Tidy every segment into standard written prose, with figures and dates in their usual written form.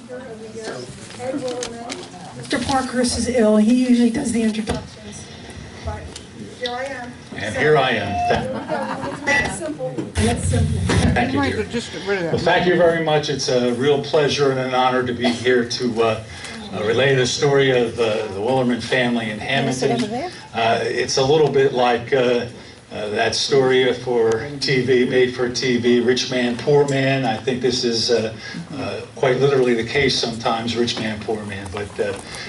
speaker of the year, Ed Wuillermin. Mr. Parkhurst is ill. He usually does the introductions, but here I am. And here I am. Let's make it simple. Let's simple. Thank you, dear. Well, thank you very much. It's a real pleasure and an honor to be here to relay the story of the Wuillermin family in Hammonton. It's a little bit like that story for TV, made for TV, Rich Man, Poor Man. I think this is quite literally the case sometimes, Rich Man, Poor Man. But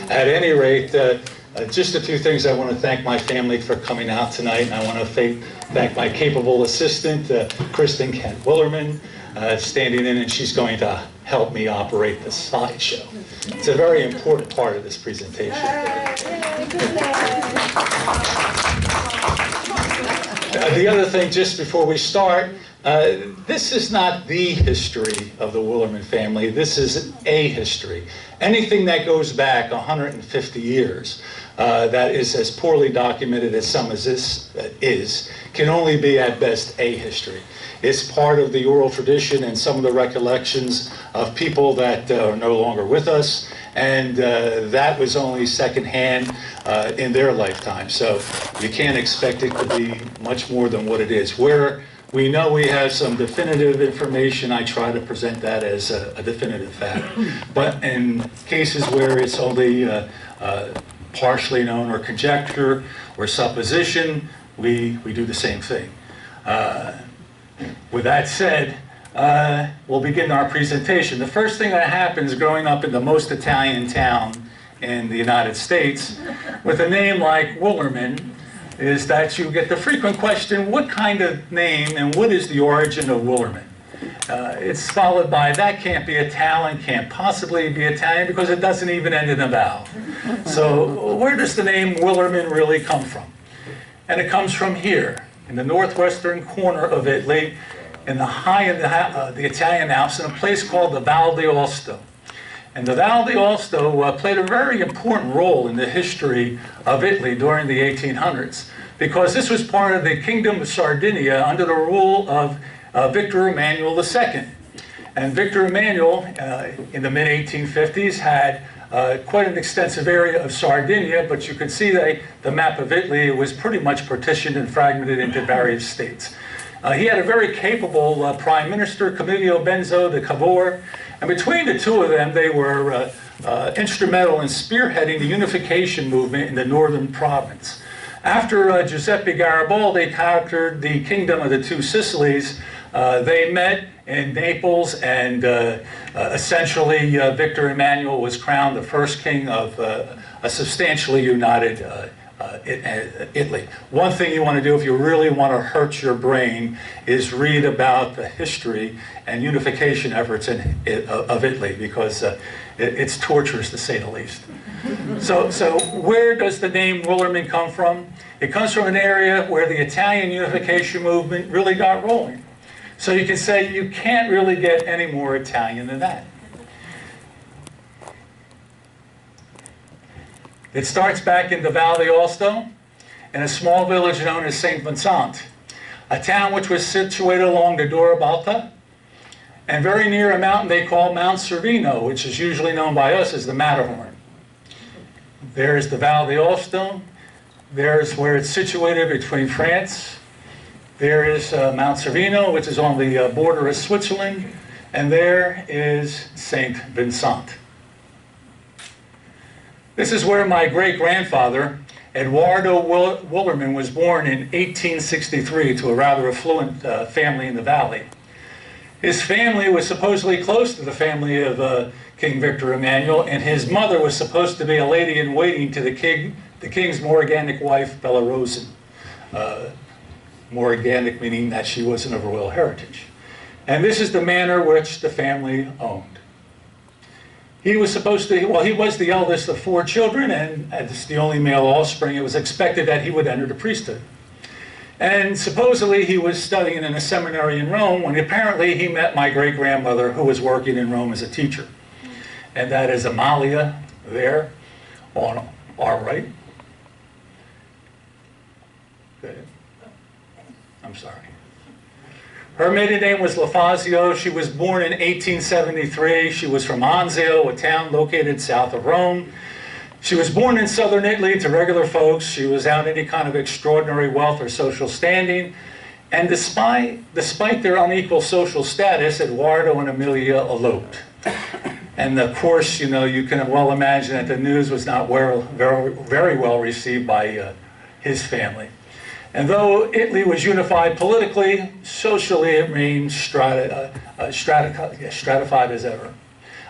at any rate, just a few things. I want to thank my family for coming out tonight, and I want to thank my capable assistant, Kristen Kent Wuillermin, standing in, and she's going to help me operate the slideshow. It's a very important part of this presentation. The other thing, just before we start, this is not the history of the Wuillermin family. This is a history. Anything that goes back 150 years that is as poorly documented as some as this is can only be at best a history. It's part of the oral tradition and some of the recollections of people that are no longer with us, and that was only secondhand in their lifetime. So you can't expect it to be much more than what it is. Where we know we have some definitive information, I try to present that as a definitive fact. But in cases where it's only partially known or conjecture or supposition, we do the same thing. With that said, we'll begin our presentation. The first thing that happens growing up in the most Italian town in the United States with a name like Wuillermin is that you get the frequent question, what kind of name and what is the origin of Wuillermin? It's followed by, that can't be Italian, can't possibly be Italian because it doesn't even end in a vowel. So where does the name Wuillermin really come from? And it comes from here, in the northwestern corner of Italy, in the Italian Alps, in a place called the Val d'Aosta. And the Val d'Aosta played a very important role in the history of Italy during the 1800s, because this was part of the Kingdom of Sardinia under the rule of Victor Emmanuel II. And Victor Emmanuel, in the mid-1850s, had quite an extensive area of Sardinia, but you could see the map of Italy was pretty much partitioned and fragmented into various states. He had a very capable prime minister, Camillo Benso de Cavour, and between the two of them, they were instrumental in spearheading the unification movement in the northern province. After Giuseppe Garibaldi conquered the kingdom of the two Sicilies, they met in Naples, and essentially Victor Emmanuel was crowned the first king of a substantially united Italy. One thing you want to do if you really want to hurt your brain is read about the history and unification efforts of Italy, because it's torturous to say the least. So where does the name Wuillermin come from? It comes from an area where the Italian unification movement really got rolling. So you can say you can't really get any more Italian than that. It starts back in the Val d'Aosta in a small village known as St. Vincent, a town which was situated along the Dora Balta and very near a mountain they call Mount Cervino, which is usually known by us as the Matterhorn. There's the Val d'Aosta. There's where it's situated between France. There is Mount Cervino, which is on the border of Switzerland. And there is St. Vincent. This is where my great-grandfather, Eduardo Wuillermin, was born in 1863 to a rather affluent family in the valley. His family was supposedly close to the family of King Victor Emmanuel, and his mother was supposed to be a lady-in-waiting to the king's Morganic wife, Bella Rosen. Morganic meaning that she wasn't of royal heritage. And this is the manor which the family owned. He was supposed to, well, he was the eldest of 4 children, and as the only male offspring, it was expected that he would enter the priesthood. And supposedly he was studying in a seminary in Rome when apparently he met my great-grandmother, who was working in Rome as a teacher. And that is Amalia there on our right. Go ahead. I'm sorry. Her maiden name was LaFazio. She was born in 1873. She was from Anzio, a town located south of Rome. She was born in southern Italy to regular folks. She was without any kind of extraordinary wealth or social standing. And despite their unequal social status, Eduardo and Amelia eloped. And of course, you know, you can well imagine that the news was not very well received by his family. And though Italy was unified politically, socially it remained stratified as ever.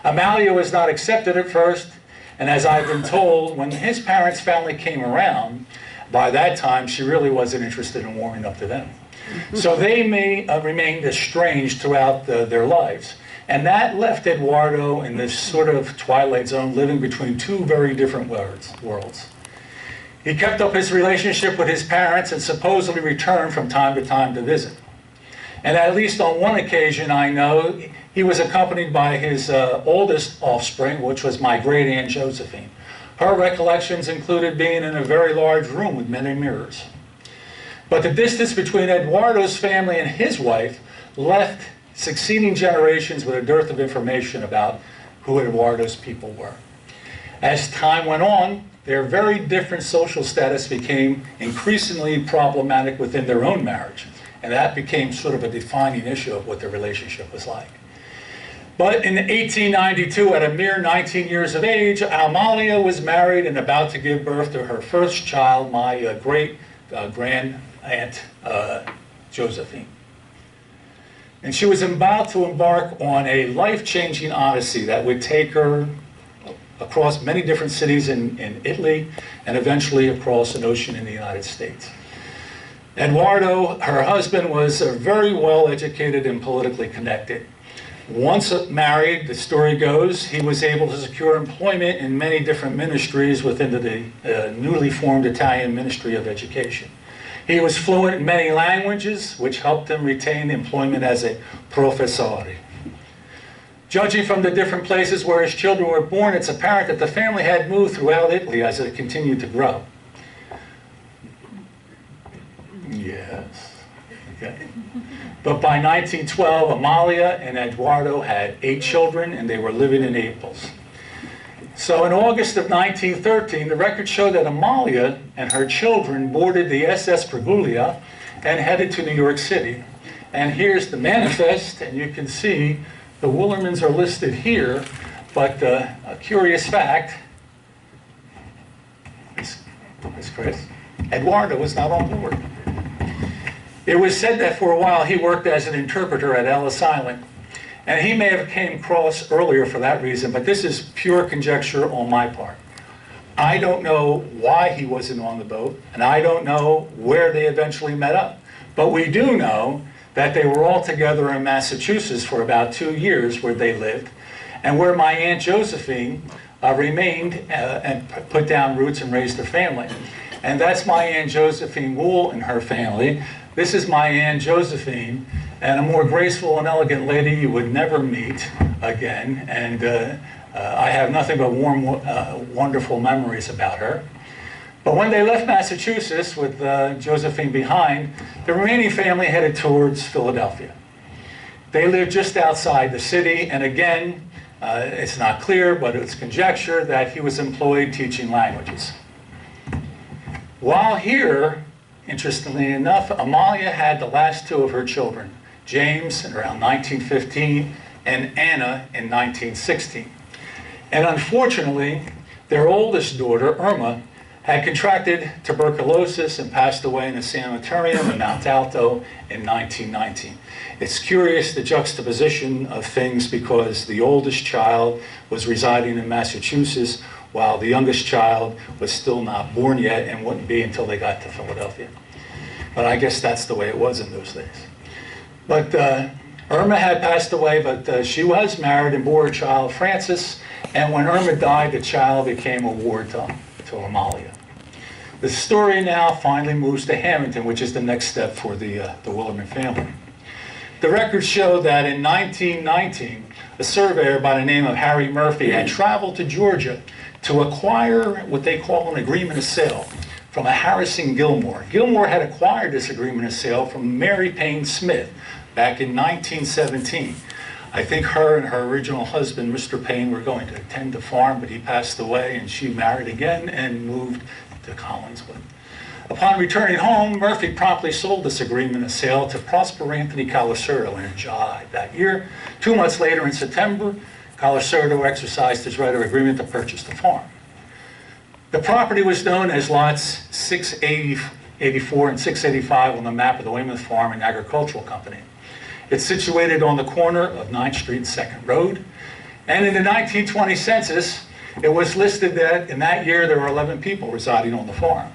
Amalia was not accepted at first, and as I've been told, when his parents' family came around, by that time she really wasn't interested in warming up to them. So they remained estranged throughout their lives. And that left Eduardo in this sort of twilight zone, living between two very different worlds. He kept up his relationship with his parents and supposedly returned from time to time to visit. And at least on one occasion, I know, he was accompanied by his oldest offspring, which was my great-aunt Josephine. Her recollections included being in a very large room with many mirrors. But the distance between Eduardo's family and his wife left succeeding generations with a dearth of information about who Eduardo's people were. As time went on, their very different social status became increasingly problematic within their own marriage, and that became sort of a defining issue of what their relationship was like. But in 1892, at a mere 19 years of age, Amalia was married and about to give birth to her first child, my great-grand-aunt Josephine. And she was about to embark on a life-changing odyssey that would take her across many different cities in Italy and eventually across an ocean in the United States. Eduardo, her husband, was very well educated and politically connected. Once married, the story goes, he was able to secure employment in many different ministries within the newly formed Italian Ministry of Education. He was fluent in many languages, which helped him retain employment as a professore. Judging from the different places where his children were born, it's apparent that the family had moved throughout Italy as it continued to grow. Yes. Okay. But by 1912, Amalia and Eduardo had 8 children, and they were living in Naples. So in August of 1913, the records show that Amalia and her children boarded the SS Pergulia and headed to New York City. And here's the manifest, and you can see the Wuillermins are listed here, but a curious fact is Chris, Eduardo was not on board. It was said that for a while he worked as an interpreter at Ellis Island, and he may have came across earlier for that reason, but this is pure conjecture on my part. I don't know why he wasn't on the boat, and I don't know where they eventually met up. But we do know that they were all together in Massachusetts for about 2 years where they lived, and where my Aunt Josephine remained and put down roots and raised a family. And that's my Aunt Josephine Wool and her family. This is my Aunt Josephine, and a more graceful and elegant lady you would never meet again. And I have nothing but warm, wonderful memories about her. But when they left Massachusetts with Josephine behind, the remaining family headed towards Philadelphia. They lived just outside the city, and again, it's not clear, but it's conjecture that he was employed teaching languages. While here, interestingly enough, Amalia had the last 2 of her children, James in around 1915 and Anna in 1916. And unfortunately, their oldest daughter, Irma, had contracted tuberculosis and passed away in a sanitarium in Mount Alto in 1919. It's curious, the juxtaposition of things, because the oldest child was residing in Massachusetts while the youngest child was still not born yet and wouldn't be until they got to Philadelphia. But I guess that's the way it was in those days. But Irma had passed away, but she was married and bore a child, Francis, and when Irma died, the child became a ward to Amalia. The story now finally moves to Hammonton, which is the next step for the Wuillermin family. The records show that in 1919, a surveyor by the name of Harry Murphy had traveled to Georgia to acquire what they call an agreement of sale from a Harrison Gilmore. Gilmore had acquired this agreement of sale from Mary Payne Smith back in 1917. I think her and her original husband, Mr. Payne, were going to attend the farm, but he passed away, and she married again and moved to Collinswood. Upon returning home, Murphy promptly sold this agreement of sale to Prosper Anthony Colasurdo in July that year. 2 months later, in September, Colasurdo exercised his right of agreement to purchase the farm. The property was known as lots 684 and 685 on the map of the Weymouth Farm and Agricultural Company. It's situated on the corner of 9th Street and 2nd Road. And in the 1920 census, it was listed that in that year there were 11 people residing on the farm.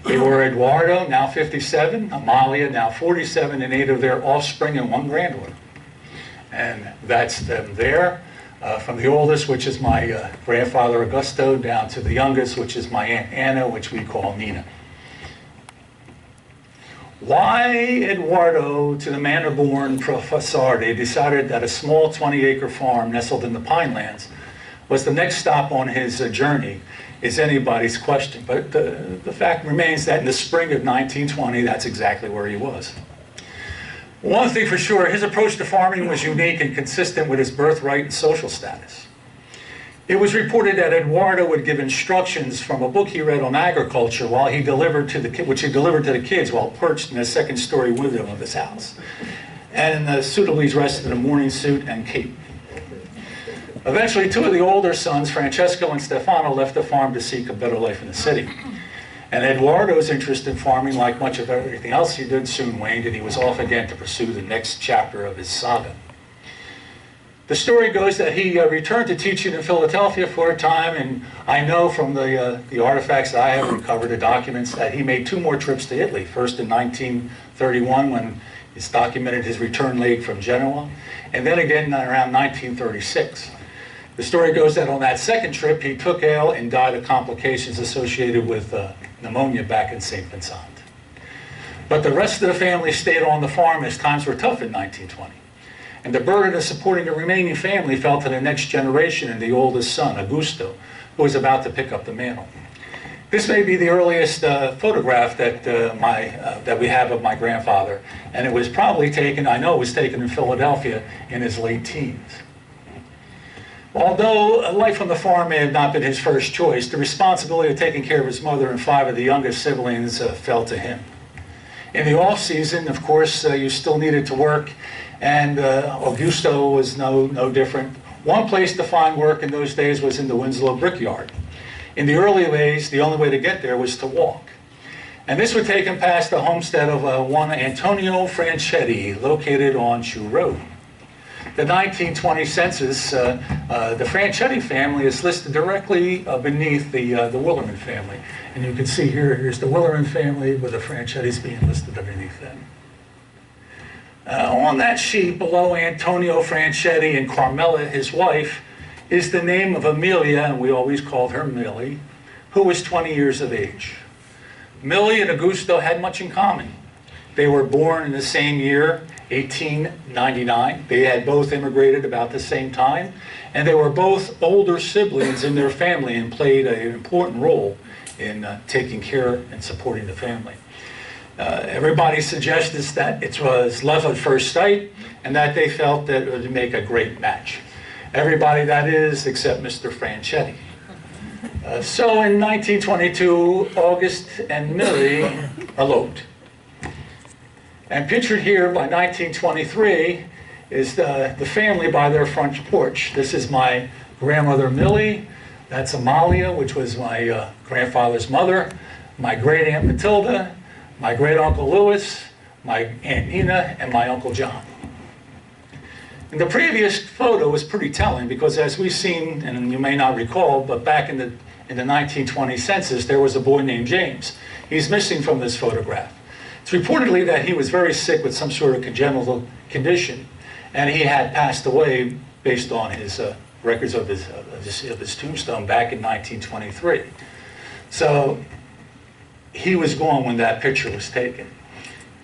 They were Eduardo, now 57, Amalia, now 47, and 8 of their offspring and 1 granddaughter. And that's them there, from the oldest, which is my grandfather Augusto, down to the youngest, which is my Aunt Anna, which we call Nina. Why Eduardo, to the manor-born professore, decided that a small 20-acre farm nestled in the Pinelands was the next stop on his journey is anybody's question. But the fact remains that in the spring of 1920, that's exactly where he was. One thing for sure, his approach to farming was unique and consistent with his birthright and social status. It was reported that Eduardo would give instructions from a book he read on agriculture which he delivered to the kids while perched in the 2nd-story window of his house, and suitably dressed in a morning suit and cape. Eventually, 2 of the older sons, Francesco and Stefano, left the farm to seek a better life in the city. And Eduardo's interest in farming, like much of everything else he did, soon waned, and he was off again to pursue the next chapter of his saga. The story goes that he returned to teaching in Philadelphia for a time, and I know from the artifacts that I have recovered, the documents, that he made 2 more trips to Italy. First in 1931, when he's documented his return leg from Genoa, and then again around 1936. The story goes that on that 2nd trip, he took ill and died of complications associated with pneumonia back in St. Vincent. But the rest of the family stayed on the farm as times were tough in 1920. And the burden of supporting the remaining family fell to the next generation and the oldest son, Augusto, who was about to pick up the mantle. This may be the earliest photograph that we have of my grandfather, and it was probably taken, I know it was taken in Philadelphia in his late teens. Although life on the farm may have not been his first choice, the responsibility of taking care of his mother and 5 of the youngest siblings fell to him. In the off-season, of course, you still needed to work, and Augusto was no different. One place to find work in those days was in the Winslow Brickyard. In the early days, the only way to get there was to walk. And this would take him past the homestead of one Antonio Franchetti, located on Shoe Road. The 1920 census, the Franchetti family is listed directly beneath the Wuillermin family. And you can see here's the Wuillermin family with the Franchettis being listed underneath them. On that sheet below Antonio Franchetti and Carmela, his wife, is the name of Amelia, and we always called her Millie, who was 20 years of age. Millie and Augusto had much in common. They were born in the same year, 1899. They had both immigrated about the same time, and they were both older siblings in their family and played an important role in taking care and supporting the family. Everybody suggested that it was love at first sight and that they felt that it would make a great match. Everybody, that is, except Mr. Franchetti. So in 1922, August and Millie eloped. And pictured here by 1923 is the family by their front porch. This is my grandmother Millie. That's Amalia, which was my grandfather's mother, my great-aunt Matilda, my great-uncle Louis, my Aunt Nina, and my Uncle John. And the previous photo was pretty telling because, as we've seen, and you may not recall, but back in the 1920 census, there was a boy named James. He's missing from this photograph. It's reportedly that he was very sick with some sort of congenital condition, and he had passed away based on his records of his tombstone back in 1923. So he was gone when that picture was taken.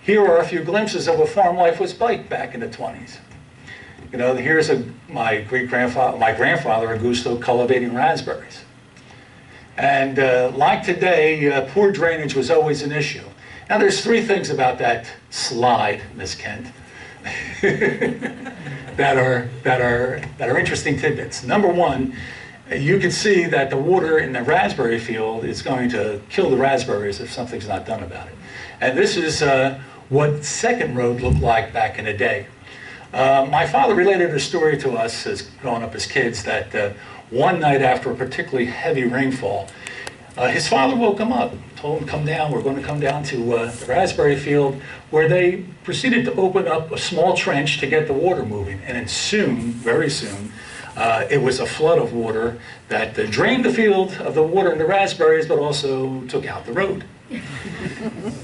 Here are a few glimpses of what farm life was like back in the 20s. You know, here's my grandfather Augusto cultivating raspberries. And like today, poor drainage was always an issue. Now there's 3 things about that slide, Miss Kent. that are interesting tidbits. Number one, you can see that the water in the raspberry field is going to kill the raspberries if something's not done about it. And this is what Second Road looked like back in the day. My father related a story to us as growing up as kids that one night after a particularly heavy rainfall, his father woke him up, told him, come down, we're going to come down to the raspberry field, where they proceeded to open up a small trench to get the water moving. And then soon, very soon, it was a flood of water that drained the field of the water in the raspberries, but also took out the road.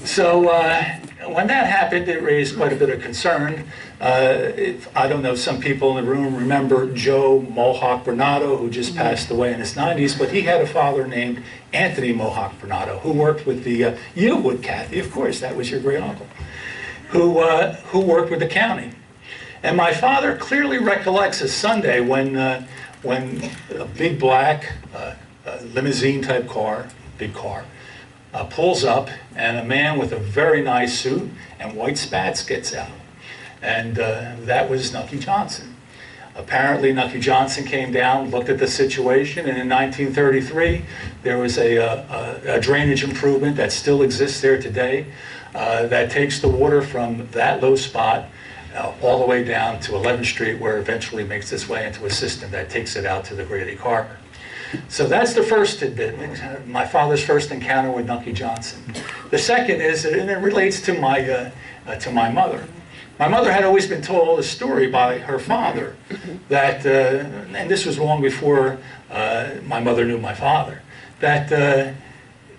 So when that happened, it raised quite a bit of concern. I don't know, some people in the room remember Joe Mohawk Bernardo, who just passed away in his 90s, but he had a father named Anthony Mohawk Bernardo, who worked with the, you would, Kathy, of course, that was your great uncle, who worked with the county. And my father clearly recollects a Sunday when a big black limousine-type car, big car, pulls up, and a man with a very nice suit and white spats gets out. And that was Nucky Johnson. Apparently, Nucky Johnson came down, looked at the situation, and in 1933, there was a drainage improvement that still exists there today that takes the water from that low spot all the way down to 11th Street, where it eventually makes its way into a system that takes it out to the Grady Harbor. So that's the first tidbit, my father's first encounter with Nucky Johnson. The second is, and it relates to my mother. My mother had always been told a story by her father that, and this was long before my mother knew my father, that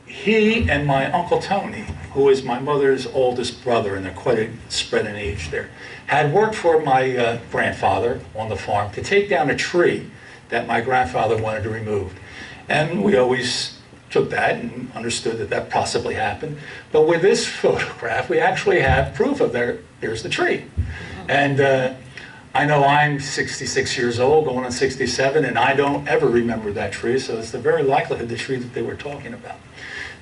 he and my Uncle Tony, who is my mother's oldest brother, and they're quite a spread in age there, had worked for my grandfather on the farm to take down a tree that my grandfather wanted to remove. And we always took that and understood that that possibly happened. But with this photograph, we actually have proof of there's the tree. And I know I'm 66 years old, going on 67, and I don't ever remember that tree, so it's the very likelihood the tree that they were talking about.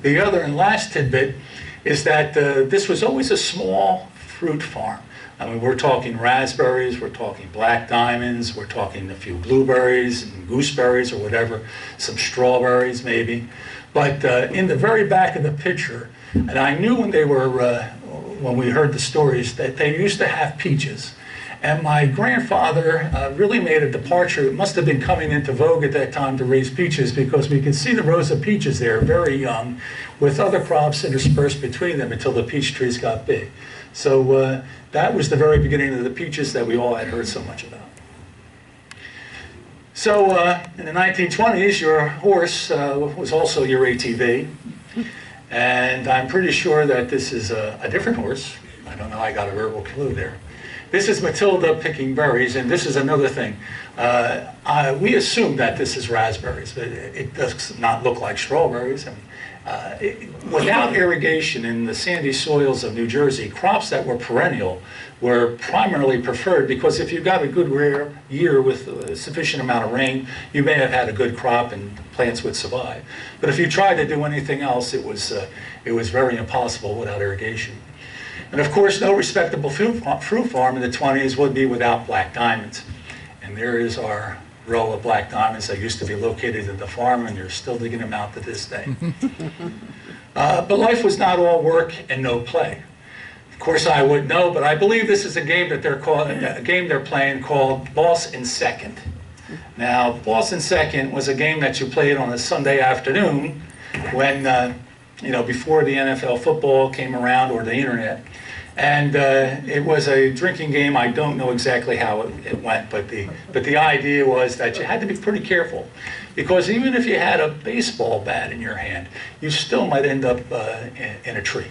The other and last tidbit is that this was always a small fruit farm. I mean, we're talking raspberries, we're talking black diamonds, we're talking a few blueberries and gooseberries or whatever, some strawberries maybe. But in the very back of the picture, and I knew when they were, when we heard the stories, that they used to have peaches. And my grandfather really made a departure. It must have been coming into vogue at that time to raise peaches, because we could see the rows of peaches there, very young, with other crops interspersed between them until the peach trees got big. So that was the very beginning of the peaches that we all had heard so much about. So in the 1920s, your horse was also your ATV. And I'm pretty sure that this is a different horse. I don't know, I got a verbal clue there. This is Matilda picking berries, and this is another thing. We assume that this is raspberries, but it does not look like strawberries. I mean, without irrigation in the sandy soils of New Jersey, crops that were perennial were primarily preferred, because if you got a good rare year with a sufficient amount of rain, you may have had a good crop and plants would survive. But if you tried to do anything else, it was very impossible without irrigation. And of course, no respectable fruit farm in the 20s would be without black diamonds. And there is our row of black diamonds that used to be located at the farm, and they're still digging them out to this day. But life was not all work and no play. Of course, I wouldn't know, but I believe this is a game that they're playing called Boss in Second. Now, Boss in Second was a game that you played on a Sunday afternoon when, before the NFL football came around or the internet. And it was a drinking game. I don't know exactly how it went, but the idea was that you had to be pretty careful, because even if you had a baseball bat in your hand, you still might end up in a tree.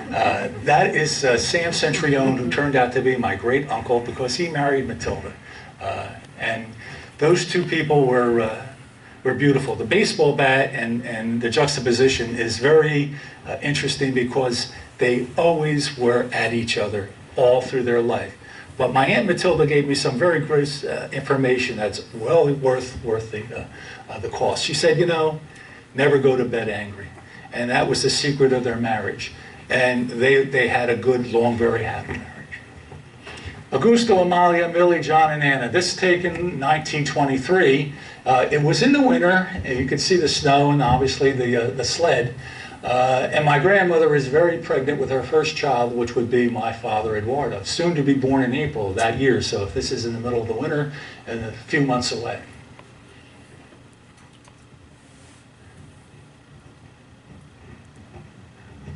That is Sam Centrione, who turned out to be my great uncle, because he married Matilda. And those two people were beautiful. The baseball bat and the juxtaposition is very interesting, because they always were at each other all through their life. But my Aunt Matilda gave me some very great information that's well worth the cost. She said, never go to bed angry. And that was the secret of their marriage. And they had a good, long, very happy marriage. Augusto, Amalia, Millie, John, and Anna. This is taken in 1923. It was in the winter, and you can see the snow and obviously the sled. And my grandmother was very pregnant with her first child, which would be my father, Eduardo, soon to be born in April of that year. So if this is in the middle of the winter and a few months away.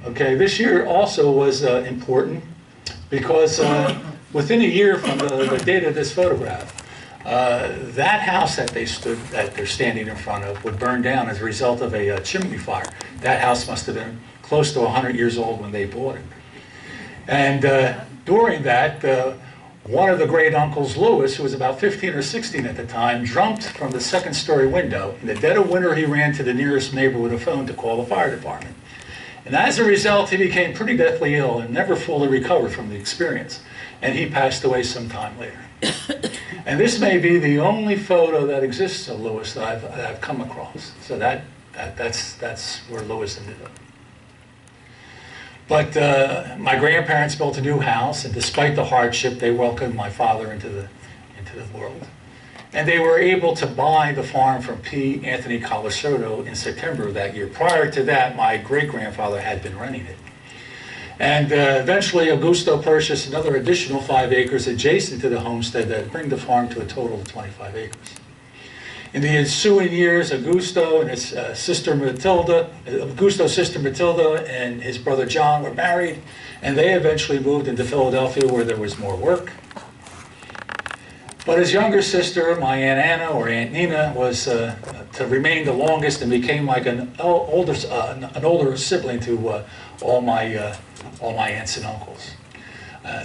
Okay, this year also was important because within a year from the date of this photograph, that house that they're standing in front of would burn down as a result of a chimney fire. That house must have been close to 100 years old when they bought it. And during that, one of the great uncles, Lewis, who was about 15 or 16 at the time, jumped from the second-story window. In the dead of winter, he ran to the nearest neighbor with a phone to call the fire department. And as a result, he became pretty deathly ill and never fully recovered from the experience. And he passed away some time later. And this may be the only photo that exists of Lewis that I've come across. So that's where Lewis ended up. But my grandparents built a new house, and despite the hardship, they welcomed my father into the world. And they were able to buy the farm from P. Anthony Colasurdo in September of that year. Prior to that, my great-grandfather had been renting it. And eventually, Augusto purchased another additional 5 acres adjacent to the homestead that bring the farm to a total of 25 acres. In the ensuing years, Augusto and his sister Matilda, Augusto's sister Matilda and his brother John were married, and they eventually moved into Philadelphia where there was more work. But his younger sister, my Aunt Anna or Aunt Nina, was to remain the longest and became like an older sibling to all my aunts and uncles.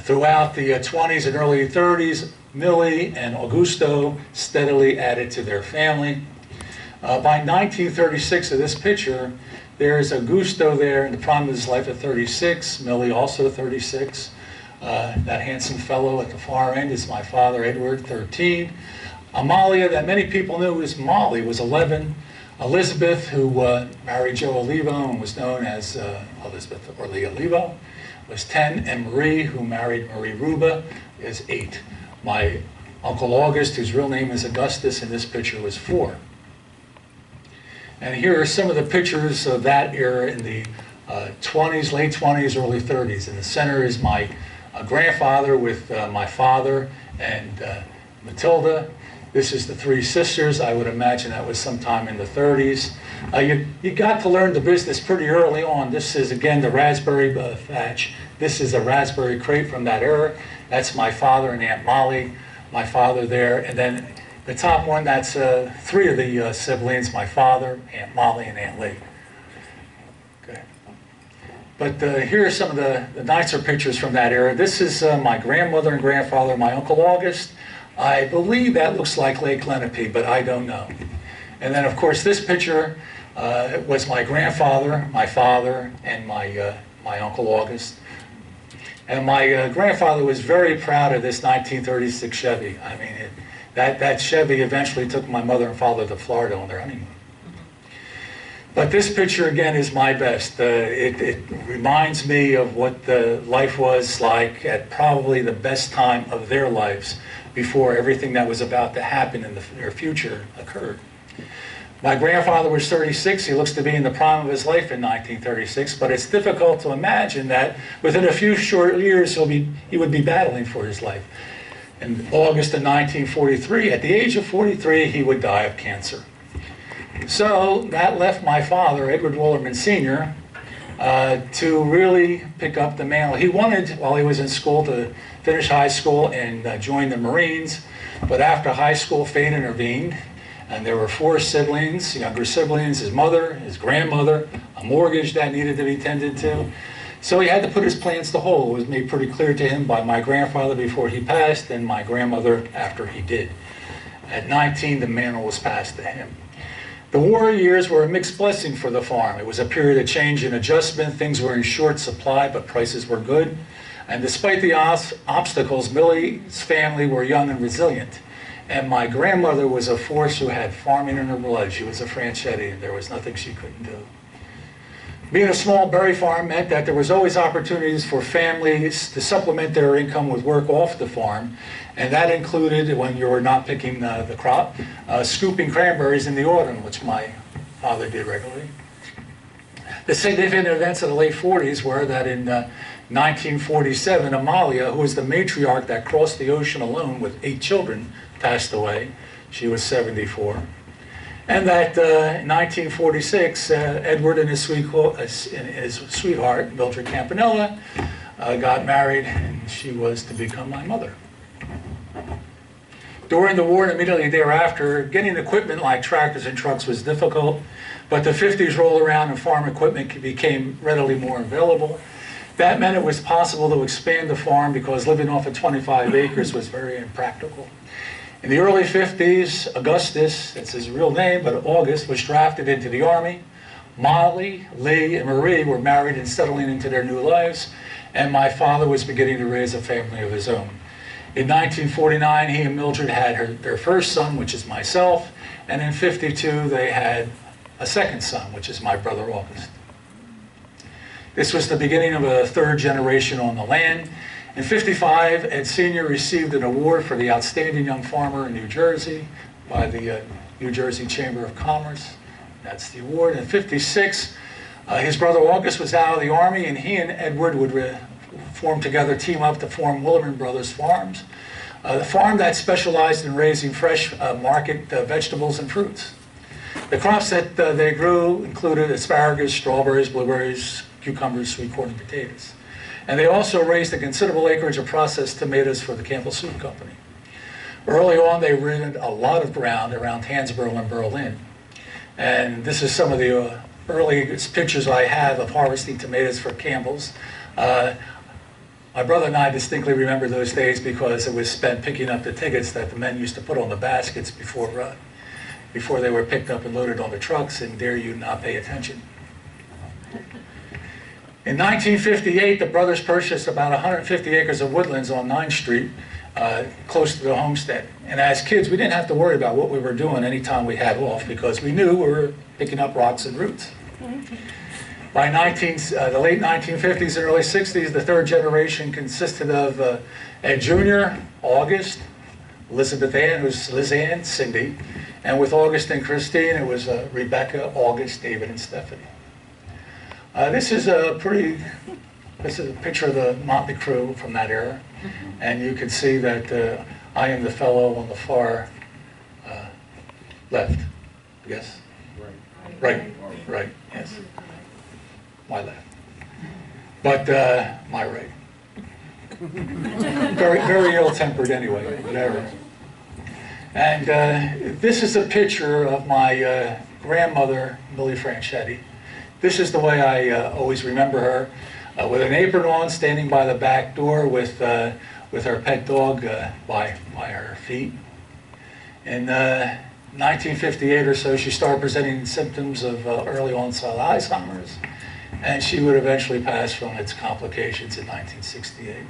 Throughout the 20s and early 30s, Millie and Augusto steadily added to their family. By 1936, of this picture, there's Augusto there in the prime of his life at 36, Millie also 36. That handsome fellow at the far end is my father, Edward, 13. Amalia, that many people knew as Molly, was 11. Elizabeth, who married Joe Olivo and was known as Elizabeth Orly Olivo, was 10. And Marie, who married Marie Ruba, is 8. My Uncle August, whose real name is Augustus, in this picture was 4. And here are some of the pictures of that era in the 20s, late 20s, early 30s. In the center is my grandfather with my father and Matilda. This is the 3 sisters. I would imagine that was sometime in the 30s. You got to learn the business pretty early on. This is, again, the raspberry thatch. This is a raspberry crate from that era. That's my father and Aunt Molly, my father there. And then the top one, that's 3 of the siblings, my father, Aunt Molly, and Aunt Lee. Okay. But here are some of the nicer pictures from that era. This is my grandmother and grandfather, my Uncle August. I believe that looks like Lake Lenape, but I don't know. And then, of course, this picture was my grandfather, my father, and my Uncle August. And my grandfather was very proud of this 1936 Chevy. I mean, that Chevy eventually took my mother and father to Florida on their honeymoon. But this picture, again, is my best. It reminds me of what life was like at probably the best time of their lives before everything that was about to happen in their future occurred. My grandfather was 36. He looks to be in the prime of his life in 1936, but it's difficult to imagine that within a few short years he would be battling for his life. In August of 1943, at the age of 43, he would die of cancer. So that left my father, Edward Wuillermin Sr., to really pick up the mantle. He wanted, while he was in school, to finish high school and join the Marines, but after high school, fate intervened, and there were 4 siblings, younger siblings, his mother, his grandmother, a mortgage that needed to be tended to. So he had to put his plans to hold. It was made pretty clear to him by my grandfather before he passed and my grandmother after he did. At 19, the mantle was passed to him. The war years were a mixed blessing for the farm. It was a period of change and adjustment. Things were in short supply, but prices were good. And despite the obstacles, Millie's family were young and resilient. And my grandmother was a force who had farming in her blood. She was a Franchetti, and there was nothing she couldn't do. Being a small berry farm meant that there was always opportunities for families to supplement their income with work off the farm, and that included, when you were not picking the crop, scooping cranberries in the autumn, which my father did regularly. The significant events of the late 40s were that in 1947, Amalia, who was the matriarch that crossed the ocean alone with 8 children, passed away. She was 74. And that in 1946, Edward and his sweetheart, Mildred Campanella, got married, and she was to become my mother. During the war and immediately thereafter, getting equipment like tractors and trucks was difficult, but the 50s rolled around and farm equipment became readily more available. That meant it was possible to expand the farm because living off of 25 acres was very impractical. In the early 50s, Augustus, that's his real name, but August, was drafted into the Army. Molly, Lee, and Marie were married and settling into their new lives, and my father was beginning to raise a family of his own. In 1949, he and Mildred had their first son, which is myself, and in 52, they had a second son, which is my brother August. This was the beginning of a third generation on the land. In 55, Ed Sr. received an award for the Outstanding Young Farmer in New Jersey by the New Jersey Chamber of Commerce. That's the award. In 56, his brother August was out of the Army, and he and Edward would team up to form Wuillermin Brothers Farms, the farm that specialized in raising fresh market vegetables and fruits. The crops that they grew included asparagus, strawberries, blueberries, cucumbers, sweet corn, and potatoes. And they also raised a considerable acreage of processed tomatoes for the Campbell Soup Company. Early on, they rented a lot of ground around Hansborough and Berlin. And this is some of the earliest pictures I have of harvesting tomatoes for Campbell's. My brother and I distinctly remember those days because it was spent picking up the tickets that the men used to put on the baskets before they were picked up and loaded on the trucks, and dare you not pay attention. In 1958, the brothers purchased about 150 acres of woodlands on 9th Street, close to the homestead. And as kids, we didn't have to worry about what we were doing anytime we had off because we knew we were picking up rocks and roots. By the late 1950s and early 60s, the third generation consisted of Ed Jr., August, Elizabeth Ann, who's Liz Ann, Cindy, and with August and Christine, it was Rebecca, August, David, and Stephanie. This is a picture of the motley crew from that era, and you can see that I am the fellow on the far left. Yes? Right, yes. My left. But my right. Very ill-tempered anyway, whatever. And this is a picture of my grandmother, Lilly Franchetti. This is the way I always remember her, with an apron on, standing by the back door with her pet dog by her feet. In 1958 or so, she started presenting symptoms of early onset Alzheimer's, and she would eventually pass from its complications in 1968.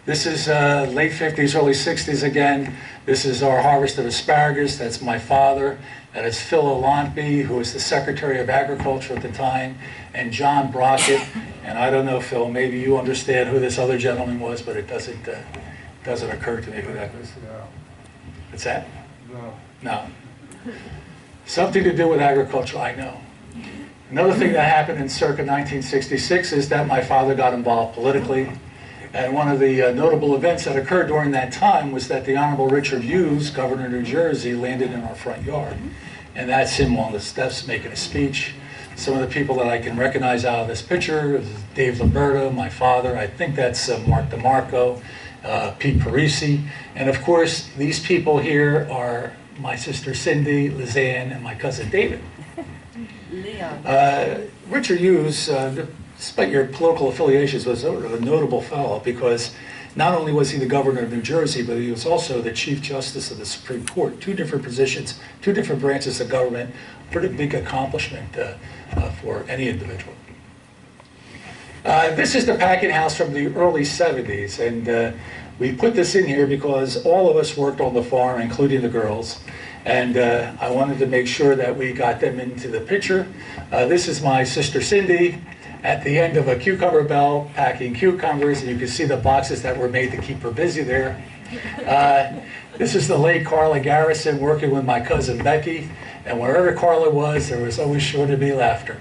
This is late 50s, early 60s again. This is our harvest of asparagus. That's my father. That is Phil O'Lontby, who was the Secretary of Agriculture at the time, and John Brockett. And I don't know, Phil, maybe you understand who this other gentleman was, but it doesn't occur to me who that was. No. What's that? No. No. Something to do with agriculture, I know. Another thing that happened in circa 1966 is that my father got involved politically. And one of the notable events that occurred during that time was that the Honorable Richard Hughes, Governor of New Jersey, landed in our front yard. And that's him on the steps making a speech. Some of the people that I can recognize out of this picture is Dave Liberto, my father. I think that's Mark DeMarco, Pete Parisi. And of course, these people here are my sister Cindy, Lizanne, and my cousin David. Richard Hughes, despite your political affiliations, was a notable fellow because not only was he the governor of New Jersey, but he was also the Chief Justice of the Supreme Court. 2 different positions, 2 different branches of government, pretty big accomplishment for any individual. This is the packing house from the early 70s, and we put this in here because all of us worked on the farm, including the girls. And I wanted to make sure that we got them into the picture. This is my sister Cindy at the end of a cucumber bell packing cucumbers, and you can see the boxes that were made to keep her busy there. This is the late Carla Garrison working with my cousin Becky, and wherever Carla was, there was always sure to be laughter.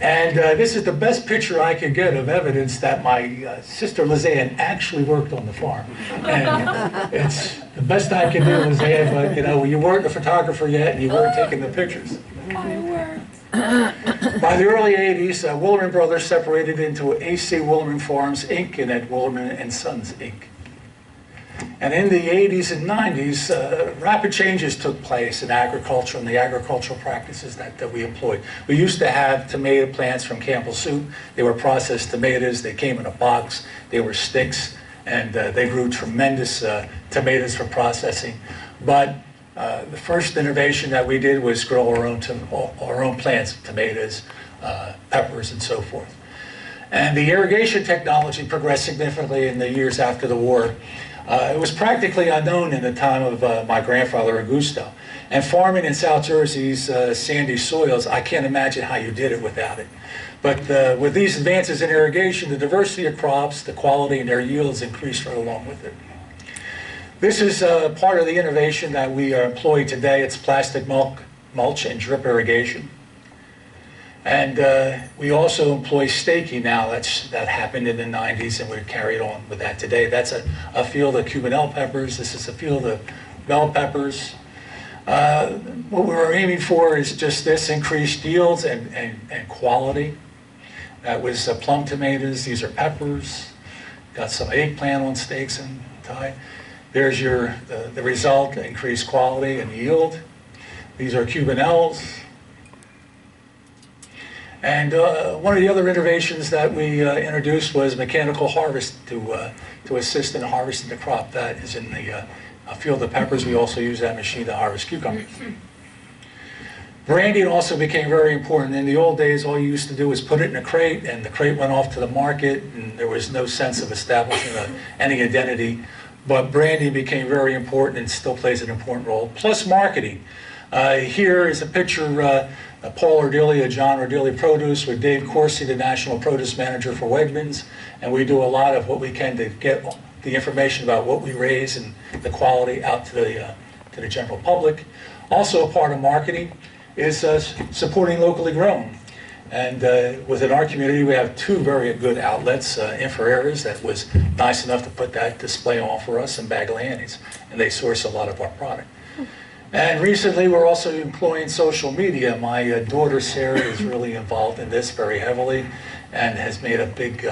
And this is the best picture I could get of evidence that my sister Lizanne actually worked on the farm. And it's the best I can do, Lizanne, but you know, you weren't a photographer yet and you weren't taking the pictures. I worked. By the early 80s, Wuillermin Brothers separated into AC Wuillermin Farms, Inc. and at Wuillermin and Sons, Inc. And in the 80s and 90s, rapid changes took place in agriculture and the agricultural practices that we employed. We used to have tomato plants from Campbell Soup. They were processed tomatoes. They came in a box. They were sticks, and they grew tremendous tomatoes for processing. But the first innovation that we did was grow our own plants, tomatoes, peppers, and so forth. And the irrigation technology progressed significantly in the years after the war. It was practically unknown in the time of my grandfather, Augusto. And farming in South Jersey's sandy soils, I can't imagine how you did it without it. But with these advances in irrigation, the diversity of crops, the quality, and their yields increased right along with it. This is part of the innovation that we are employing today. It's plastic mulch and drip irrigation. And we also employ staking now. That happened in the 90s, and we're carried on with that today. That's a field of Cubanelle peppers. This is a field of bell peppers. What we're aiming for is just this, increased yields and quality. That was plum tomatoes. These are peppers. Got some eggplant on stakes and tie. There's the result, increased quality and yield. These are Cubanelles. And one of the other innovations that we introduced was mechanical harvest to assist in harvesting the crop. That is in the field of peppers. We also use that machine to harvest cucumbers. Branding also became very important. In the old days, all you used to do was put it in a crate, and the crate went off to the market, and there was no sense of establishing any identity. But branding became very important and still plays an important role. Plus marketing. Here is a picture Paul Ordilli of John Ordilli Produce with Dave Corsi, the National Produce Manager for Wegmans, and we do a lot of what we can to get the information about what we raise and the quality out to the general public. Also a part of marketing is supporting locally grown. And within our community, we have two very good outlets, Infraeras, that was nice enough to put that display on for us, and Bagliani's, and they source a lot of our product. And recently, we're also employing social media. My daughter Sarah is really involved in this very heavily, and has made a big,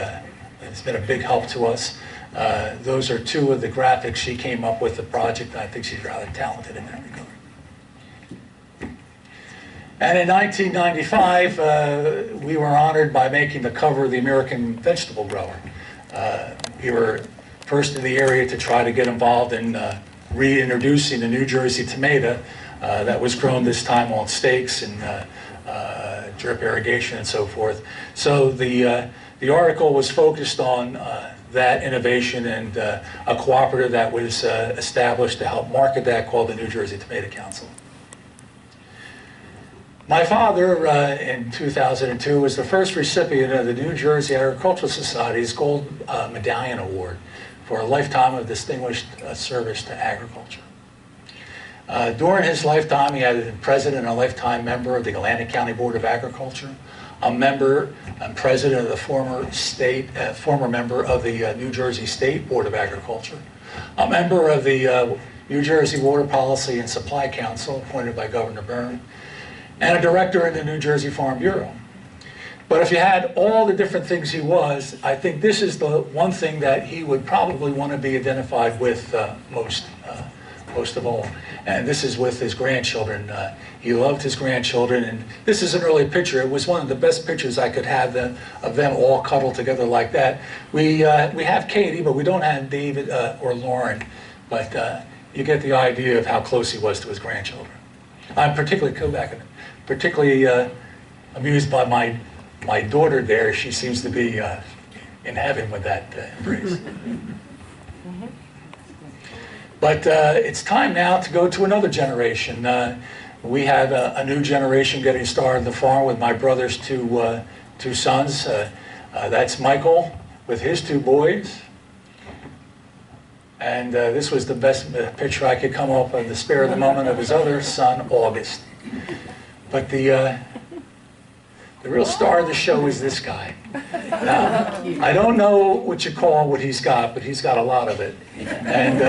it's been a big help to us. Those are two of the graphics she came up with the project. I think she's rather talented in that regard. And in 1995, we were honored by making the cover of the American Vegetable Grower. We were first in the area to try to get involved in reintroducing the New Jersey tomato that was grown this time on stakes and drip irrigation and so forth. So the article was focused on that innovation and a cooperative that was established to help market that called the New Jersey Tomato Council. My father, in 2002, was the first recipient of the New Jersey Agricultural Society's Gold Medallion Award for a lifetime of distinguished service to agriculture. During his lifetime, he had been president and a lifetime member of the Atlantic County Board of Agriculture, a member and president of the former member of the New Jersey State Board of Agriculture, a member of the New Jersey Water Policy and Supply Council appointed by Governor Byrne, and a director in the New Jersey Farm Bureau. But if you had all the different things he was, I think this is the one thing that he would probably want to be identified with most of all. And this is with his grandchildren. He loved his grandchildren, and this is an early picture. It was one of the best pictures I could have of them all cuddled together like that. We have Katie, but we don't have David or Lauren. But you get the idea of how close he was to his grandchildren. I'm particularly amused by my daughter there. She seems to be in heaven with that embrace. But it's time now to go to another generation. We have a new generation getting started on the farm with my brother's two sons. That's Michael with his 2 boys. And this was the best picture I could come up with, the spare of the moment, of his other son, August. But the real star of the show is this guy. Now, I don't know what you call what he's got, but he's got a lot of it. And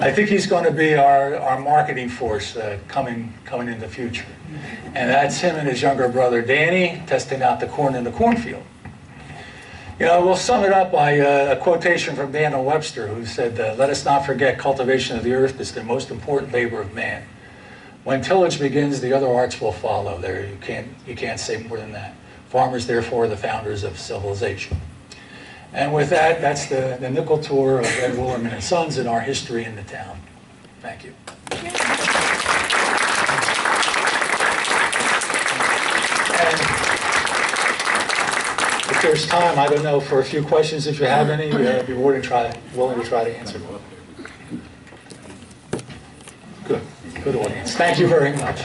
I think he's going to be our marketing force coming in the future. And that's him and his younger brother, Danny, testing out the corn in the cornfield. You know, we'll sum it up by a quotation from Daniel Webster, who said, "Let us not forget cultivation of the earth is the most important labor of man. When tillage begins, the other arts will follow." There, you can't say more than that. Farmers, therefore, are the founders of civilization. And with that, that's the nickel tour of Ed Wuillermin and Sons and our history in the town. Thank you. And if there's time, I don't know, for a few questions, if you have any, I'd be willing to try to answer them. Good audience. Thank you very much.